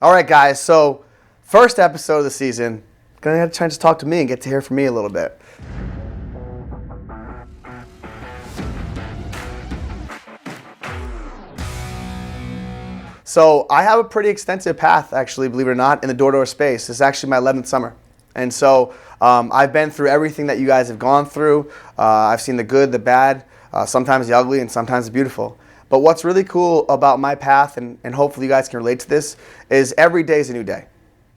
All right, guys, so first episode of the season, gonna have a chance to talk to me and get to hear from me a little bit. So I have a pretty extensive path, actually, believe it or not, in the door-to-door space. This is actually my 11th summer. And so I've been through everything that you guys have gone through. I've seen the good, the bad, sometimes the ugly, and sometimes the beautiful. But what's really cool about my path, and hopefully you guys can relate to this, is every day is a new day.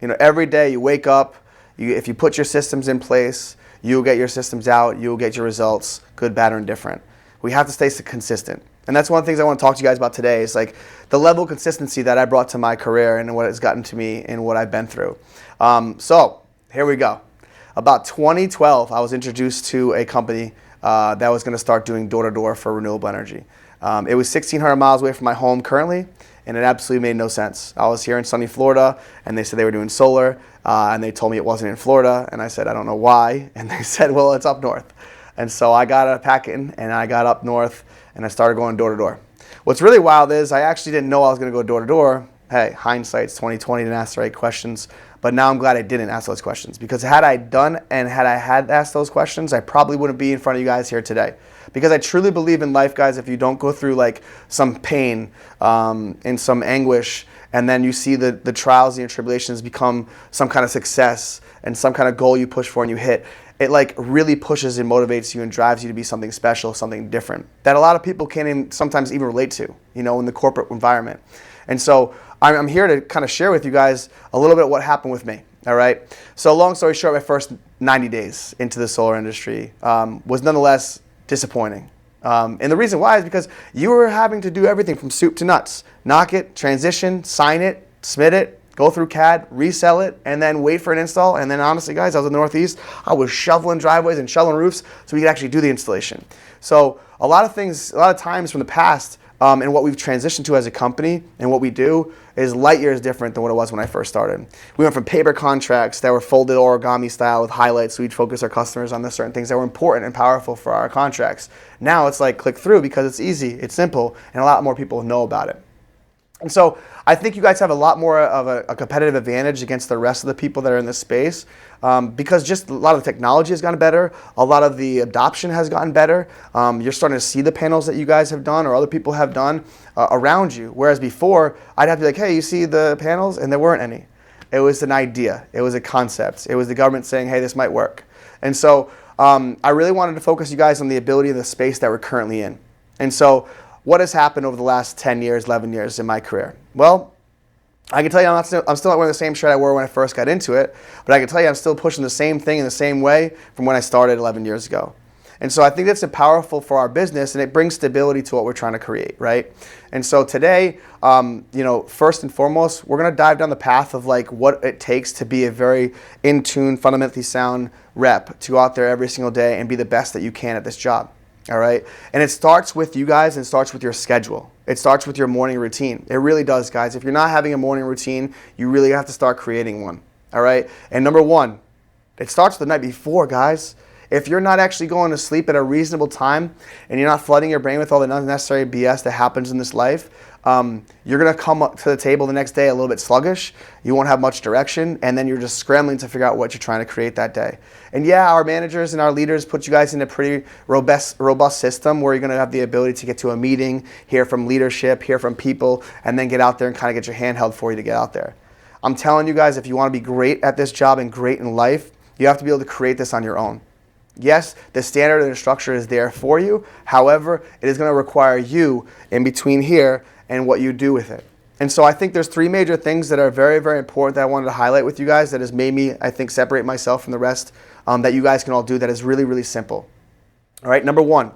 You know, every day you wake up, if you put your systems in place, you'll get your systems out, you'll get your results, good, bad, or indifferent. We have to stay consistent. And that's one of the things I want to talk to you guys about today is like the level of consistency that I brought to my career and what has gotten to me and what I've been through. So here we go. About 2012, I was introduced to a company that was going to start doing door-to-door for renewable energy. It was 1,600 miles away from my home currently, and it absolutely made no sense. I was here in sunny Florida, and they said they were doing solar, and they told me it wasn't in Florida, and I said, I don't know why, and they said, well, it's up north. And so I got a packet, and I got up north, and I started going door-to-door. What's really wild is I actually didn't know I was going to go door-to-door. Hey, hindsight's 2020, didn't ask the right questions, but now I'm glad I didn't ask those questions, because had I done and had I had asked those questions, I probably wouldn't be in front of you guys here today. Because I truly believe in life, guys, if you don't go through like some pain and some anguish, and then you see the trials and your tribulations become some kind of success and some kind of goal you push for and you hit, it like really pushes and motivates you and drives you to be something special, something different that a lot of people can't sometimes even relate to, you know, in the corporate environment. And so I'm here to kind of share with you guys a little bit what happened with me. All right. So long story short, my first 90 days into the solar industry was nonetheless disappointing. And the reason why is because you were having to do everything from soup to nuts. Knock it, transition, sign it, submit it, go through CAD, resell it, and then wait for an install. And then honestly, guys, I was in the Northeast. I was shoveling driveways and shoveling roofs so we could actually do the installation. So a lot of times from the past and what we've transitioned to as a company and what we do is light years different than what it was when I first started. We went from paper contracts that were folded origami style with highlights, so we'd focus our customers on the certain things that were important and powerful for our contracts. Now it's like click through because it's easy, it's simple, and a lot more people know about it. And so I think you guys have a lot more of a competitive advantage against the rest of the people that are in this space because just a lot of the technology has gotten better. A lot of the adoption has gotten better. You're starting to see the panels that you guys have done or other people have done around you. Whereas before, I'd have to be like, hey, you see the panels? And there weren't any. It was an idea. It was a concept. It was the government saying, hey, this might work. And so I really wanted to focus you guys on the ability of the space that we're currently in. And so what has happened over the last 10 years, 11 years in my career? Well, I can tell you I'm still not wearing the same shirt I wore when I first got into it, but I can tell you I'm still pushing the same thing in the same way from when I started 11 years ago. And so I think that's powerful for our business, and it brings stability to what we're trying to create, right? And so today, first and foremost, we're going to dive down the path of like what it takes to be a very in tune, fundamentally sound rep to go out there every single day and be the best that you can at this job. All right. And it starts with you guys and it starts with your schedule. It starts with your morning routine. It really does, guys. If you're not having a morning routine, you really have to start creating one. All right. And number one, it starts the night before, guys. If you're not actually going to sleep at a reasonable time and you're not flooding your brain with all the unnecessary BS that happens in this life, you're going to come up to the table the next day a little bit sluggish. You won't have much direction, and then you're just scrambling to figure out what you're trying to create that day. And yeah, our managers and our leaders put you guys in a pretty robust system where you're going to have the ability to get to a meeting, hear from leadership, hear from people, and then get out there and kind of get your hand held for you to get out there. I'm telling you guys, if you want to be great at this job and great in life, you have to be able to create this on your own. Yes, the standard and the structure is there for you. However, it is going to require you in between here and what you do with it. And so I think there's three major things that are very, very important that I wanted to highlight with you guys that has made me, I think, separate myself from the rest that you guys can all do that is really, really simple. All right, number one,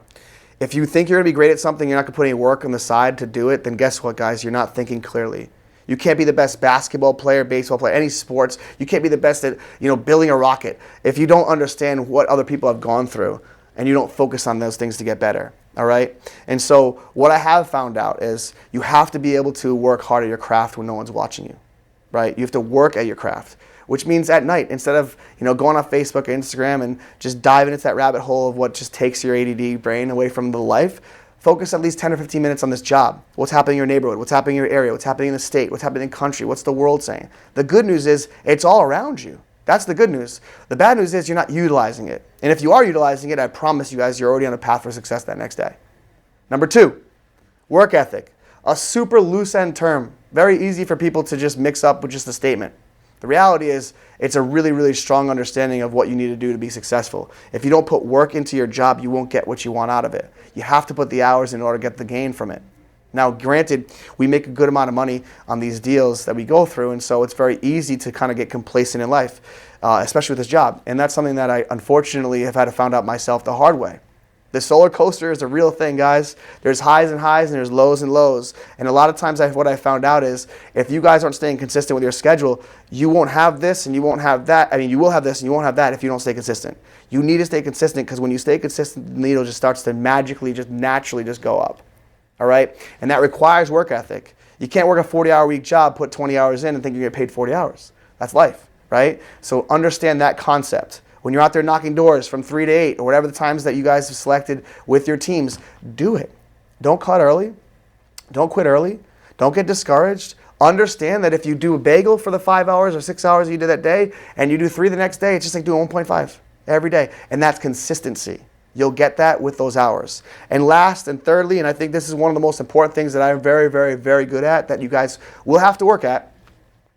if you think you're going to be great at something, you're not going to put any work on the side to do it, then guess what, guys? You're not thinking clearly. You can't be the best basketball player, baseball player, any sports. You can't be the best at, building a rocket if you don't understand what other people have gone through and you don't focus on those things to get better. All right? And so what I have found out is you have to be able to work hard at your craft when no one's watching you, right? You have to work at your craft, which means at night, instead of going on Facebook or Instagram and just diving into that rabbit hole of what just takes your ADD brain away from the life, Focus at least 10 or 15 minutes on this job. What's happening in your neighborhood? What's happening in your area? What's happening in the state? What's happening in the country? What's the world saying? The good news is it's all around you. That's the good news. The bad news is you're not utilizing it. And if you are utilizing it, I promise you guys, you're already on a path for success that next day. Number 2, work ethic. A super loose end term. Very easy for people to just mix up with just a statement. The reality is it's a really, really strong understanding of what you need to do to be successful. If you don't put work into your job, you won't get what you want out of it. You have to put the hours in order to get the gain from it. Now, granted, we make a good amount of money on these deals that we go through, and so it's very easy to kind of get complacent in life, especially with this job. And that's something that I unfortunately have had to find out myself the hard way. The solar coaster is a real thing, guys. There's highs and highs and there's lows and lows. And a lot of times what I found out is if you guys aren't staying consistent with your schedule, you won't have this and you won't have that. I mean, you will have this and you won't have that if you don't stay consistent. You need to stay consistent because when you stay consistent, the needle just starts to magically, just naturally just go up. All right? And that requires work ethic. You can't work a 40-hour week job, put 20 hours in and think you're going to get paid 40 hours. That's life, right? So understand that concept. When you're out there knocking doors from 3 to 8 or whatever the times that you guys have selected with your teams, do it. Don't cut early. Don't quit early. Don't get discouraged. Understand that if you do a bagel for the 5 hours or 6 hours you did that day and you do 3 the next day, it's just like doing 1.5 every day. And that's consistency. You'll get that with those hours. And last and thirdly, and I think this is one of the most important things that I'm very, very, very good at that you guys will have to work at,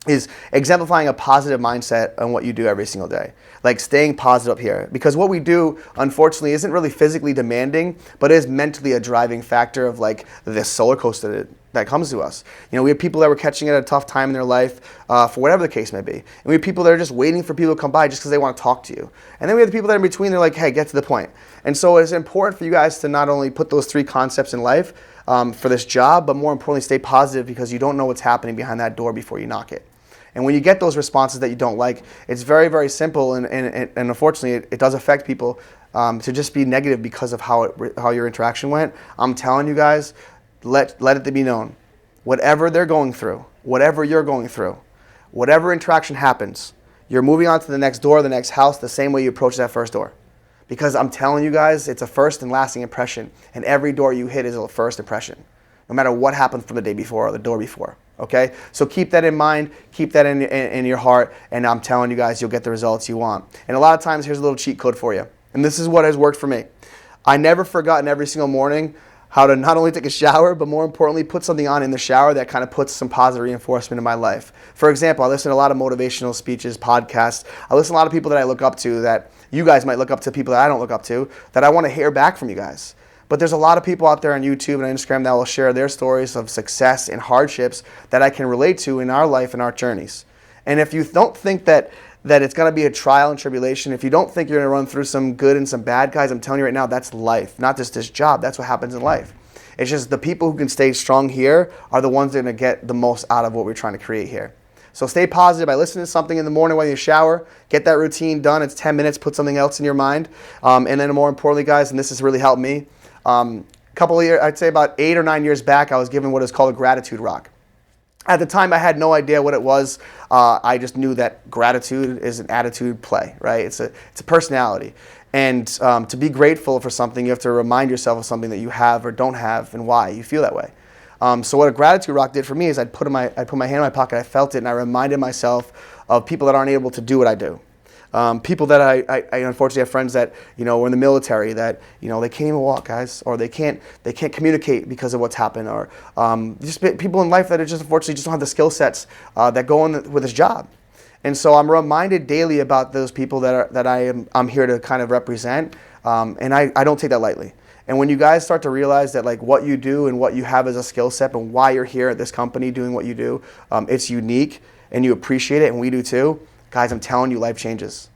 is exemplifying a positive mindset on what you do every single day. Like staying positive up here. Because what we do, unfortunately, isn't really physically demanding, but is mentally a driving factor of like this solar coaster that comes to us. You know, we have people that were catching it at a tough time in their life for whatever the case may be. And we have people that are just waiting for people to come by just because they want to talk to you. And then we have the people that are in between, they're like, hey, get to the point. And so it's important for you guys to not only put those 3 concepts in life for this job, but more importantly, stay positive because you don't know what's happening behind that door before you knock it. And when you get those responses that you don't like, it's very, very simple, and unfortunately, it does affect people to just be negative because of how your interaction went. I'm telling you guys, let it be known. Whatever they're going through, whatever you're going through, whatever interaction happens, you're moving on to the next door, the next house, the same way you approach that first door. Because I'm telling you guys, it's a first and lasting impression, and every door you hit is a first impression, no matter what happened from the day before or the door before. Okay, so keep that in mind, keep that in your heart, and I'm telling you guys, you'll get the results you want. And a lot of times, here's a little cheat code for you, and this is what has worked for me. I never forgotten every single morning how to not only take a shower, but more importantly, put something on in the shower that kind of puts some positive reinforcement in my life. For example, I listen to a lot of motivational speeches, podcasts. I listen to a lot of people that I look up to that you guys might look up to, people that I don't look up to, that I want to hear back from you guys. But there's a lot of people out there on YouTube and Instagram that will share their stories of success and hardships that I can relate to in our life and our journeys. And if you don't think that it's going to be a trial and tribulation, if you don't think you're going to run through some good and some bad, guys, I'm telling you right now, that's life, not just this job. That's what happens in life. It's just the people who can stay strong here are the ones that are going to get the most out of what we're trying to create here. So stay positive by listening to something in the morning while you shower. Get that routine done. It's 10 minutes. Put something else in your mind. And then more importantly, guys, and this has really helped me, couple of years, I'd say about 8 or 9 years back, I was given what is called a gratitude rock. At the time, I had no idea what it was. I just knew that gratitude is an attitude play, right? It's a personality. And to be grateful for something, you have to remind yourself of something that you have or don't have and why you feel that way. So what a gratitude rock did for me is I'd put my hand in my pocket, I felt it, and I reminded myself of people that aren't able to do what I do. People that I unfortunately have friends that, you know, were in the military that, you know, they can't even walk, guys, or they can't communicate because of what's happened, or just people in life that are just unfortunately just don't have the skill sets that go in with this job. And so I'm reminded daily about those people that I'm here to kind of represent, and I don't take that lightly. And when you guys start to realize that like what you do and what you have as a skill set and why you're here at this company doing what you do, it's unique and you appreciate it, and we do too. Guys, I'm telling you, life changes.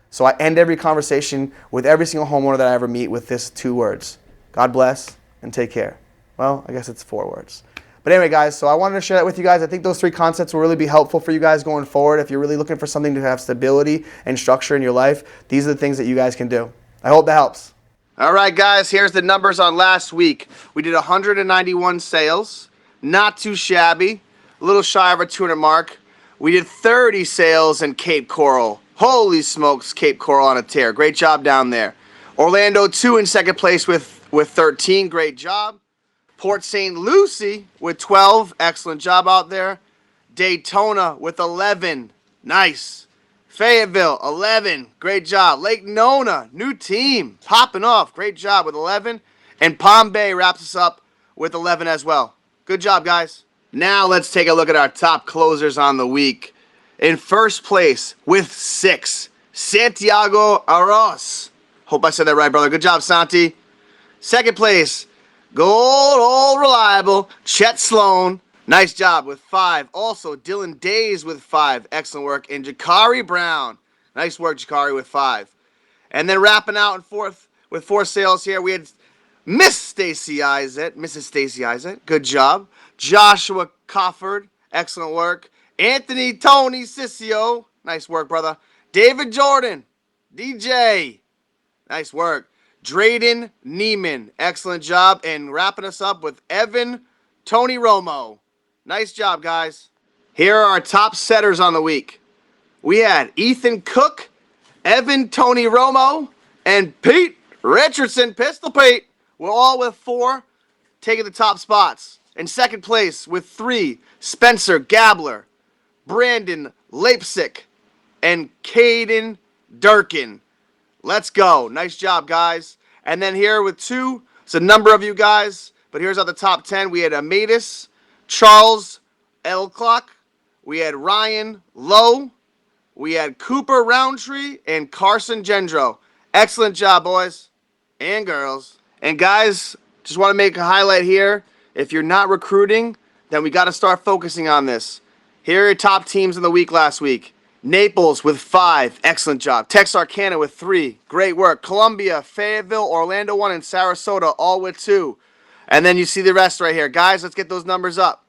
So I end every conversation with every single homeowner that I ever meet with this 2 words: God bless and take care. Well, I guess it's 4 words. But anyway, guys, so I wanted to share that with you guys. I think those 3 concepts will really be helpful for you guys going forward. If you're really looking for something to have stability and structure in your life, these are the things that you guys can do. I hope that helps. All right, guys, here's the numbers on last week. We did 191 sales, not too shabby, a little shy of our 200 mark. We did 30 sales in Cape Coral. Holy smokes, Cape Coral on a tear. Great job down there. Orlando 2 in second place with 13. Great job. Port St. Lucie with 12. Excellent job out there. Daytona with 11. Nice. Fayetteville, 11. Great job. Lake Nona, new team. Popping off. Great job with 11. And Palm Bay wraps us up with 11 as well. Good job, guys. Now let's take a look at our top closers on the week. In first place with 6, Santiago Aros. Hope I said that right, brother. Good job, Santi. Second place, gold, old, reliable, Chet Sloan. Nice job with 5. Also, Dylan Days with 5. Excellent work. And Jakari Brown. Nice work, Jakari, with 5. And then wrapping out in fourth with 4 sales here, we had Miss Stacy Isaac. Mrs. Stacy Isaac. Good job. Joshua Cofford. Excellent work. Anthony Tony Sissio. Nice work, brother. David Jordan. DJ. Nice work. Drayden Neiman. Excellent job. And wrapping us up with Evan Tony Romo. Nice job, guys. Here are our top setters on the week. We had Ethan Cook, Evan Tony Romo, and Pete Richardson. Pistol Pete. We're all with 4, taking the top spots. In second place with 3, Spencer Gabler, Brandon Leipsic, and Caden Durkin. Let's go. Nice job, guys. And then here with 2, it's a number of you guys, but here's on the top 10. We had Amatus, Charles Elclock, we had Ryan Lowe, we had Cooper Roundtree, and Carson Gendro. Excellent job, boys and girls. And guys, just want to make a highlight here. If you're not recruiting, then we got to start focusing on this. Here are your top teams in the week last week. Naples with 5. Excellent job. Texarkana with 3. Great work. Columbia, Fayetteville, Orlando 1, and Sarasota all with 2. And then you see the rest right here. Guys, let's get those numbers up.